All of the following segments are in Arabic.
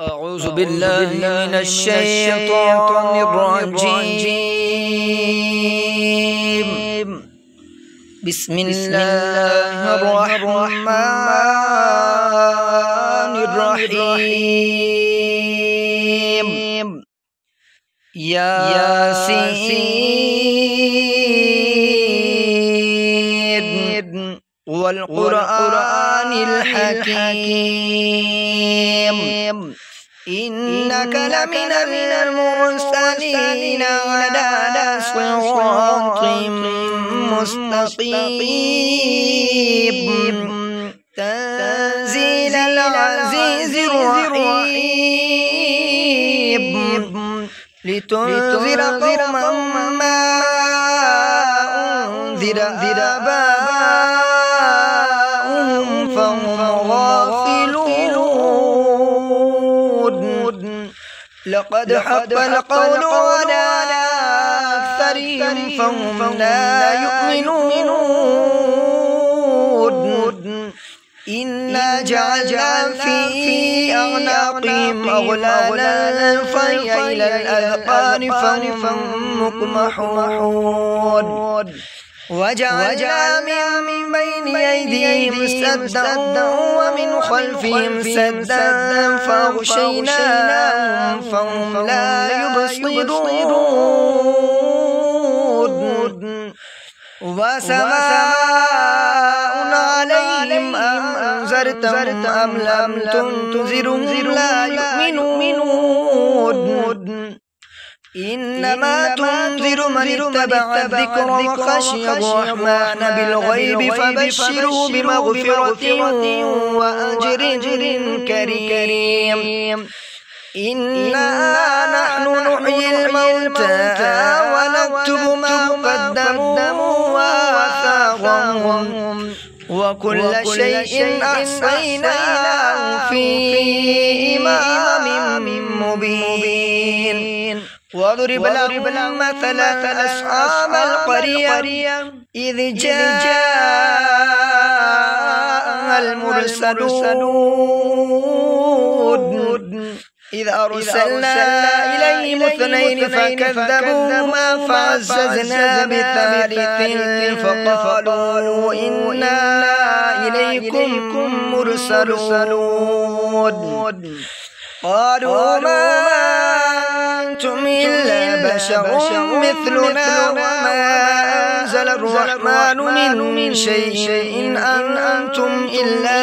أعوذ بالله من الشيطان الرجيم. بسم الله الرحمن الرحيم. ياسين والقرآن الحكيم إنك لمن المرسلين على صراط مستقيم تنزيل العزيز الرحيم لتنذر قوما ما أنذر آباؤهم فهم غافلون. لقد حق القول على أكثرهم فهم لا يؤمنون. إنا جعلنا في أعناقهم أغلالا فهي إلى الأذقان فهم مقمحون. وجعلنا من بين أيديهم سدا ومن خلفهم سدا فأغشيناهم فهم لا يبصرون. وسواء عليهم أنذرتهم أم لم تنذرهم لا يؤمنون. إنما تنذر من اتبع الذكر وخشي الرحمن بالغيب فبشره بمغفرة وأجر كريم. إنا نحن نحيي الموتى ونكتب ما قدموا وآثارهم وكل شيء أحصيناه في إمام مبين. واضرب لهم مثلا أصحاب القرية إذ جاء المرسلون إذ أرسلنا إليهم اثنين فكذبوهما فعززنا بثالث فقالوا إنا إليكم مرسلون. قالوا ما أنتم إلا بشر مثلنا وما أنزل الرحمن من شيء إن أنتم إلا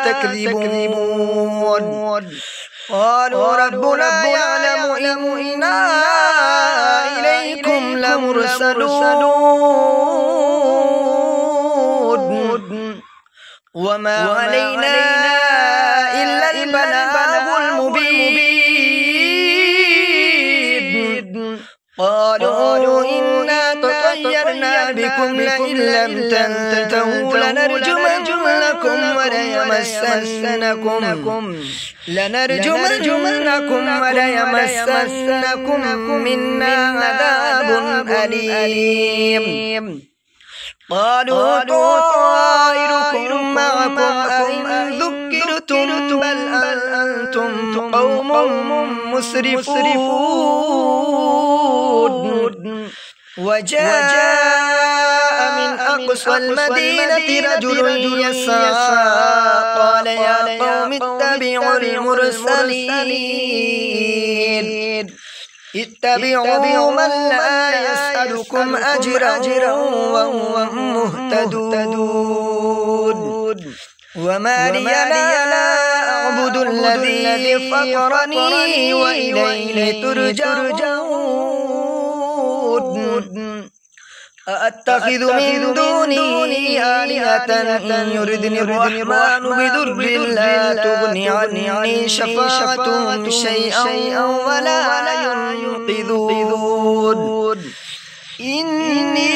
تكذبون. قالوا ربنا يعلم إنا إليكم لمرسلون وما علينا إلا البلاغ المبين. قالوا إنا تطيرنا بكم لئن لم تنتهوا لنرجمنكم وليمسنكم منا عذاب أليم. قالوا طائركم معكم أئن ذكرتم بل أنتم قوم مسرفون. وجاء من أقصى المدينة رجل يسعى قال يا قوم اتبعوا المرسلين اتبعوا من لا يسألكم أجرا وهم مهتدون. وما لي لا أعبد الذي فطرني وإليه ترجعون. أأتخذ من دونه آلهة إن يردني الرحمن بضر لا تغني عني شفاعتهم شيئا ولا ينقذون. إني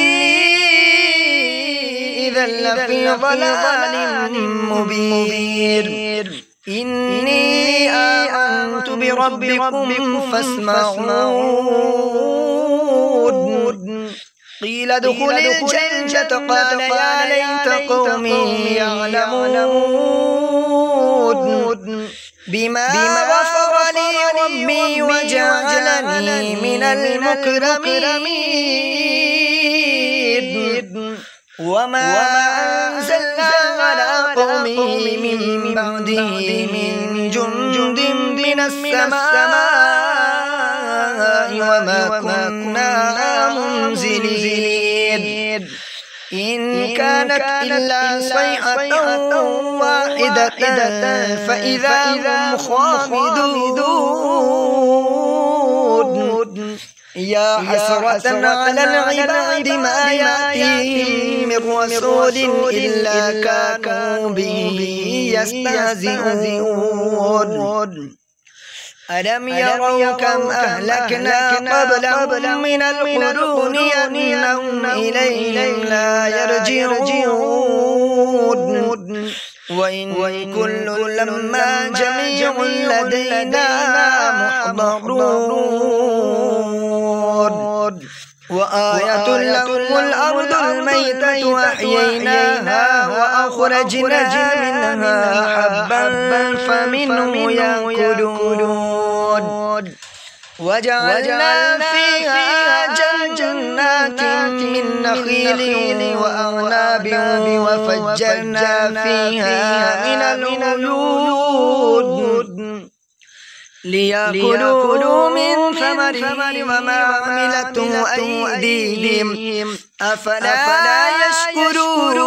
إذا لفي ضلال مبين. إني آمنت بربكم فاسمعون. قيل ادخل الجنة قال يا ليت قومي يعلمون. بما غفر لي ربي وجعلني من المكرمين وما أنزلنا على قومه من بعده من جند من السماء وما كنا منزلين إن كانت إلا صيحة واحدة فإذا هم خامدون يا حسرة على العباد ما يأتيهم من رسول إلا كانوا به يستهزئون ألم يروا كم أهلكنا قبلهم من القرون أنهم إليهم لا يرجعون وإن كل لما جميع لدينا محضرون وآية لهم الأرض الميتة أحييناها وأخرجنا منها حبا فمنه يأكلون وجعلنا فيها جنات من نخيل وأعناب وفجرنا فيها من العيون ليأكلوا من ثمره وما عملته أيديهم أفلا يشكرون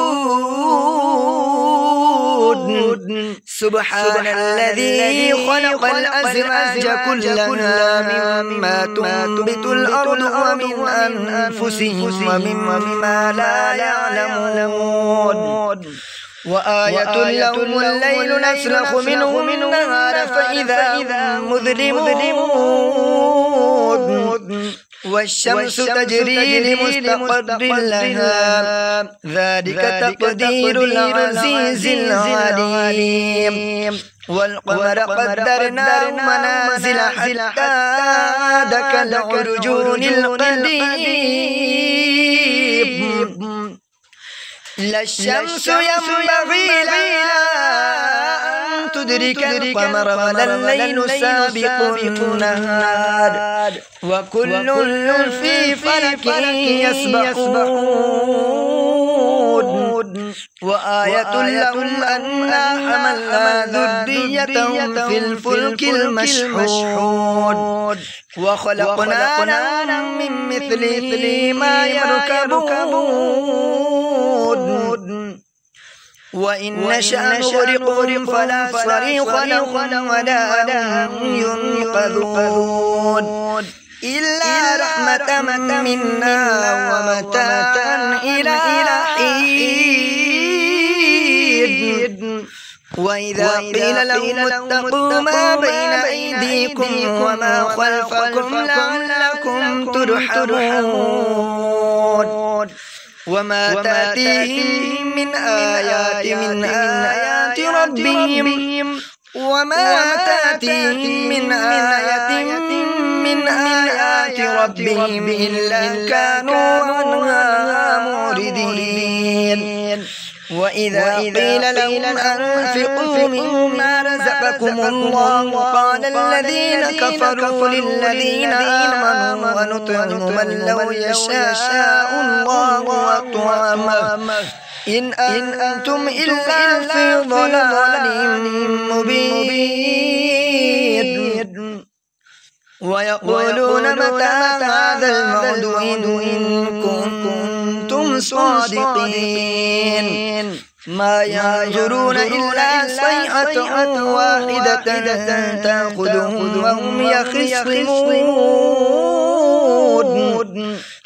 سبحان الذي خلق الأزواج كلها مما تنبت الأرض ومن أنفسهم ومما لا يعلمون وآية لهم الليل نسلخ منه النهار فإذا هم مظلمون والشمس تجري لمستقر لها ذلك تقدير العزيز العليم والقمر قدرناه منازل حتى عاد كالعرجون القديم لا الشمس ينبغي لها أن تدرك القمر ولا الليل سابق النهار وكل في فلك يسبحون وآية لهم أنا حملنا ذريتهم في الفلك المشحون وخلقنا لهم من مثله ما يركبون وإن نشأ نغرقهم فلا صريخ لهم ولا هم ينقذون إلا رحمة منا ومتاعا إلى حين وإذا قيل لهم اتقوا ما بين أيديكم وما خلفكم لعلكم ترحمون وما تأتيهم من آيات ربهم وما تأتيهم من آية من آيات ربهم إلا كانوا عنها معرضين وإذا قيل لهم أنفقوا مما رزقكم الله قال الذين كفروا للذين آمنوا ونطعم من لو يشاء الله وأطعمه إن أنتم إلا في ضلال مبين ويقولون متى هذا الوعد إن كنتم صادقين ما ينظرون إلا صيحة واحدة تأخذهم وهم يخصمون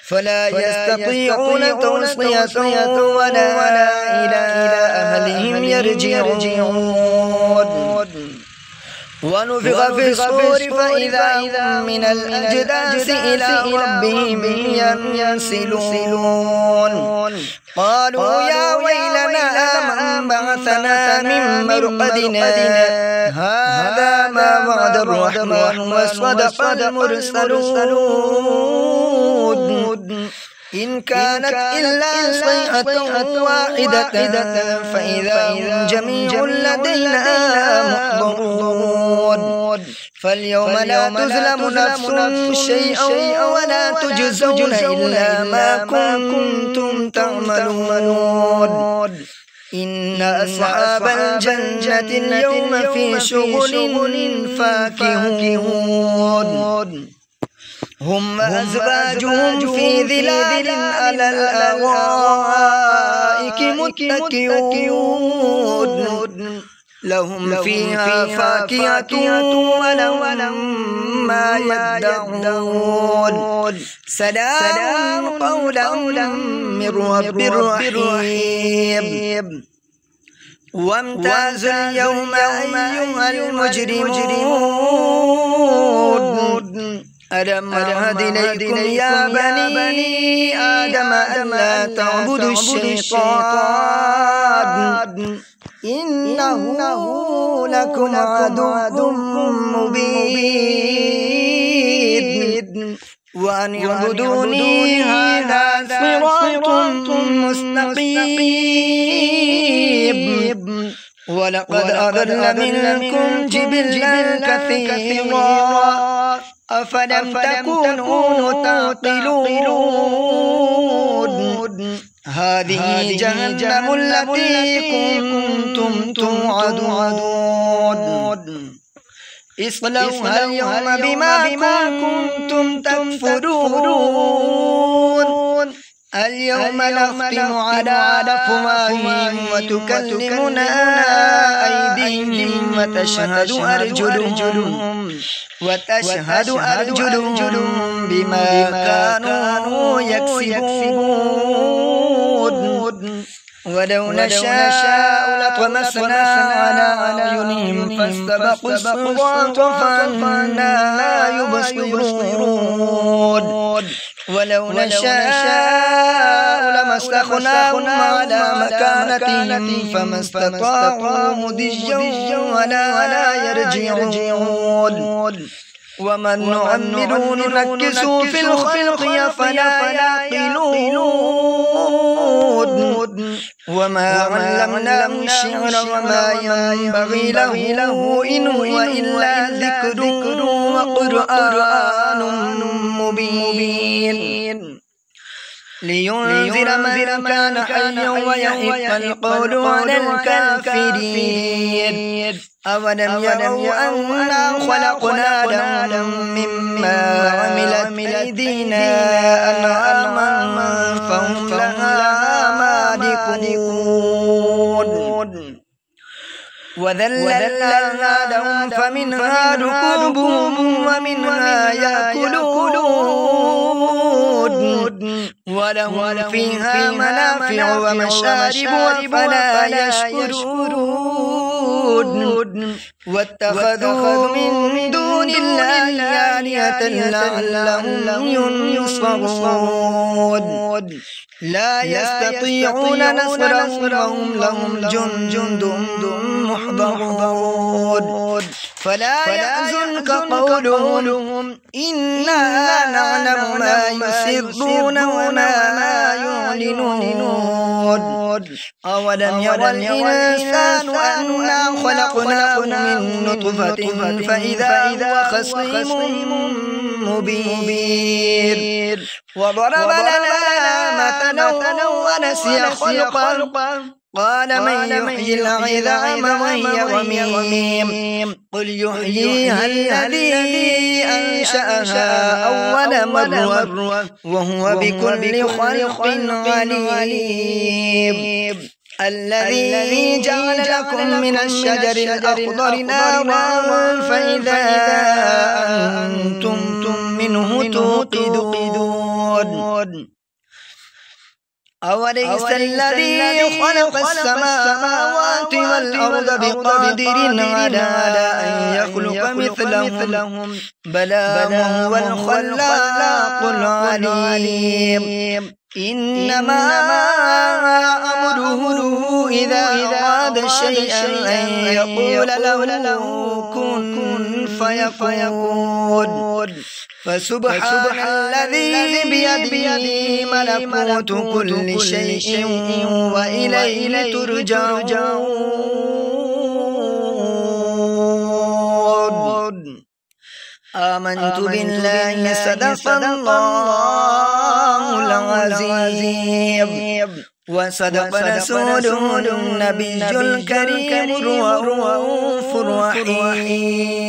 فلا يستطيعون توصية ولا إلى أهلهم يرجعون ونفخ في الصور فإذا هم من الأجداث إلى ربهم ينسلون قالوا يا ويلنا من بعثنا من مرقدنا هذا ما وعد الرحمن وصدق المرسلون إن كانت إلا صيحة واحدة فإذا هم جميع لدينا محضرون فاليوم لا تظلم نفس شيئا ولا تجزون إلا ما كنتم تعملون إن أصحاب الجنة اليوم في شغل فاكهون هم أزواجهم في ظلال على الأرائك متكئون لهم فيها فاكهة ولهم ما يدعون سلام قولا من رب رحيم وامتازوا اليوم أيها المجرمون ألم أعهد إليكم يا بني آدم ألا تعبدوا الشيطان إنه لكم عدو مبين وأن اعبدوني هذا صراط مستقيم ولقد أضل منكم جبلا كثيرا أفلم تكونوا تعقلون هذه جهنم التي كنتم توعدون اصلوها اليوم بما كنتم تكفرون اليوم نختم على أفواههم وتكلمنا أيديهم وتشهد أرجلهم بما كانوا يكسبون ولو نشاء لطمسنا على أعينهم فاستبقوا الصراط فأنى يبصرون ولو نشاء لمسخناهم على مكانتهم فما استطاعوا مضيا ولا يرجعون ومن نعمره ننكسه في الخلق أفلا يعقلون وما علمناه الشعر وما ينبغي له إن هو إلا ذكر وقرآن مبين لينذر من كان حيا ويحق القول على الكافرين أولم يروا أنا خلقنا لهم مما عملت أيدينا أنعاما فهم لها مالكون وذللنا لهم فمنها ركوبهم ومنها يأكلون ولهم فيها منافع ومشارب فلا يشكرون واتخذوا من دون الله آلهة لعلهم ينصرون لا يستطيعون نصرهم لهم جند محضرون فلا يحزنك قولهم إنا نعلم ما يسرون وما يعلنون أولم يرى الإنسان أنا خلقناه من نطفة فإذا هو خصيم مبين وضرب لنا مثلا ونسي خلقه قال من يحيي العظام وهي رميم قل يحييها الذي أنشأها أول مرة وهو بكل خلق عليم الذي جعل لكم من الشجر الأخضر نارا فإذا أنتم منه توقدون أوليس الذي خلق السماوات والأرض بقادر على أن يخلق مثلهم بلى وهو الخلاق العليم إنما أمره إذا أراد شيئا أن يقول له كن فيكون فسبحان الذي بيده ملكوت كل شيء وإليه ترجعون آمنت بالله صدق الله العظيم وصدق رسوله النبي الكريم الرؤوف الرحيم.